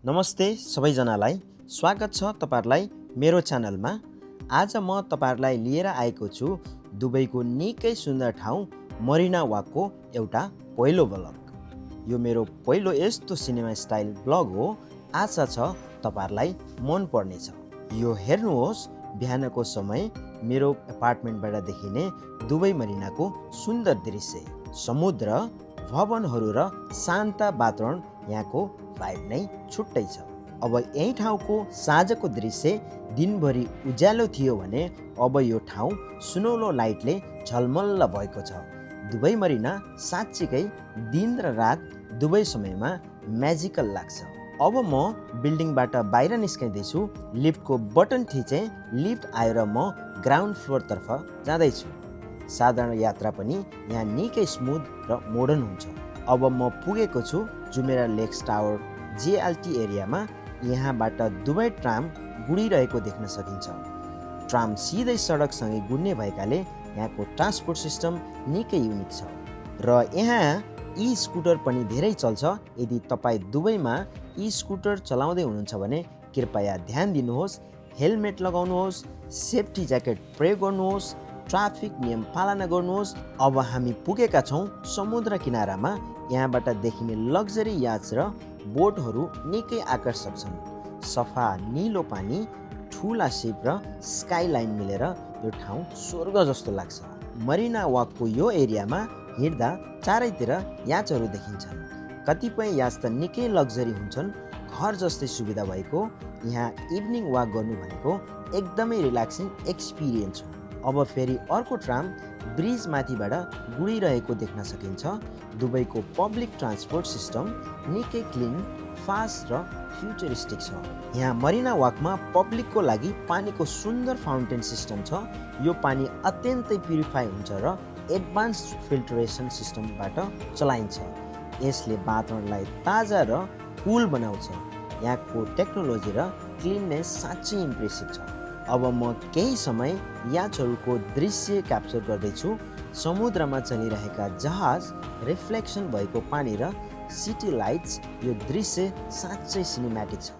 नमस्ते सबैजनालाई स्वागत छ तपाईहरुलाई मेरो च्यानलमा। आज म तपाईहरुलाई लिएर आएको छु दुबईको निकै सुन्दर ठाउँ मरिना वाकको एउटा पहिलो भ्लग। यो मेरो पहिलो यस्तो सिनेमा स्टाइल भ्लग हो। आशा छ तपाईहरुलाई मन पर्नेछ। यो हेर्नुहोस्, बिहानको समय मेरो अपार्टमेन्टबाट देखिने दुबई मरिनाको सुन्दर दृश्य, समुद्र, भवनहरू र शान्त वातावरण। यहाँको भाइब नै छुट्टै छ। अब यही ठाउँको साँझको दृश्य दिनभरि उज्यालो थियो भने अब यो ठाउँ सुनौलो लाइटले झलमल्ल भएको छ। दुबई मरिना साँच्चीकै दिन र रात दुवै समयमा म्याजिकल लाग्छ। अब म बिल्डिङबाट बाहिर निस्किँदैछु। लिफ्टको बटन थिचे लिफ्ट आएर म ग्राउन्ड फ्लोरतर्फ जाँदैछु। साधारण यात्रा पनि यहाँ निकै स्मुथ र मोडर्न हुन्छ। अब म पुगेको छु जुमेरा लेक्स टावर JLT एरियामा। यहाँबाट दुवै ट्राम गुडिरहेको देख्न सकिन्छ। ट्राम सिधै सडकसँगै गुड्ने भएकाले यहाँको ट्रान्सपोर्ट सिस्टम निकै युनिक छ। र यहाँ ई स्कुटर पनि धेरै चल्छ। यदि तपाईँ दुबईमा ई स्कुटर चलाउँदै हुनुहुन्छ भने कृपया ध्यान दिनुहोस्, हेलमेट लगाउनुहोस्, सेफ्टी ज्याकेट प्रयोग गर्नुहोस्, ट्राफिक नियम पालना गर्नुहोस्। अब हामी पुगेका छौँ समुद्र किनारामा। यहाँबाट देखिने लग्जरी याच र बोटहरू निकै आकर्षक छन्। सफा नीलो पानी, ठुला सिप र स्काइलाइन मिलेर यो ठाउँ स्वर्ग जस्तो लाग्छ। मरिना वाकको यो एरियामा हिँड्दा चारैतिर याचहरू देखिन्छन्। कतिपय याच त निकै लग्जरी हुन्छन्। घर जस्तै सुविधा भएको यहाँ इभिनिङ वाक गर्नु भनेको एकदमै रिल्याक्सिङ एक्सपिरियन्स हो। अब फेरि अर्को ट्राम ब्रिज माथिबाट गुडिरहेको देख्न सकिन्छ। दुबईको पब्लिक ट्रान्सपोर्ट सिस्टम निकै क्लिन, फास्ट र फ्युचरिस्टिक छ। यहाँ मरिना वाकमा पब्लिकको लागि पानीको सुन्दर फाउन्टेन सिस्टम छ। यो पानी अत्यन्तै प्युरिफाई हुन्छ र एडभान्स फिल्टरेसन सिस्टमबाट चलाइन्छ। यसले वातावरणलाई ताजा र कुल बनाउँछ। यहाँको टेक्नोलोजी र क्लिननेस साँच्चै इम्प्रेसिभ छ। अब म केही समय याचहरूको दृश्य क्याप्चर गर्दैछु। समुद्रमा चलिरहेका जहाज, रिफ्लेक्सन भएको पानी र सिटी लाइट्स, यो दृश्य साँच्चै सिनेम्याटिक छ।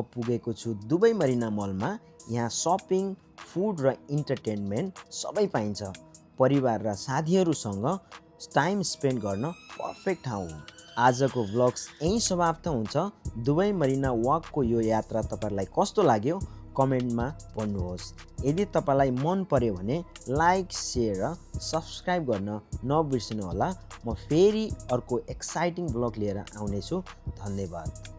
पुगेको छु दुबई मरिना मलमा। यहाँ सपिङ, फुड र इन्टरटेनमेन्ट सबै पाइन्छ। परिवार र साथीहरूसँग टाइम स्पेन्ड गर्न पर्फेक्ट ठाउँ हो। आजको भ्लग्स यहीँ समाप्त हुन्छ। दुबई मरिना वाकको यो यात्रा तपाईँलाई कस्तो लाग्यो कमेन्टमा भन्नुहोस्। यदि तपाईँलाई मन पर्यो भने लाइक, सेयर र सब्सक्राइब गर्न नबिर्सिनुहोला। म फेरि अर्को एक्साइटिङ भ्लग लिएर आउनेछु। धन्यवाद।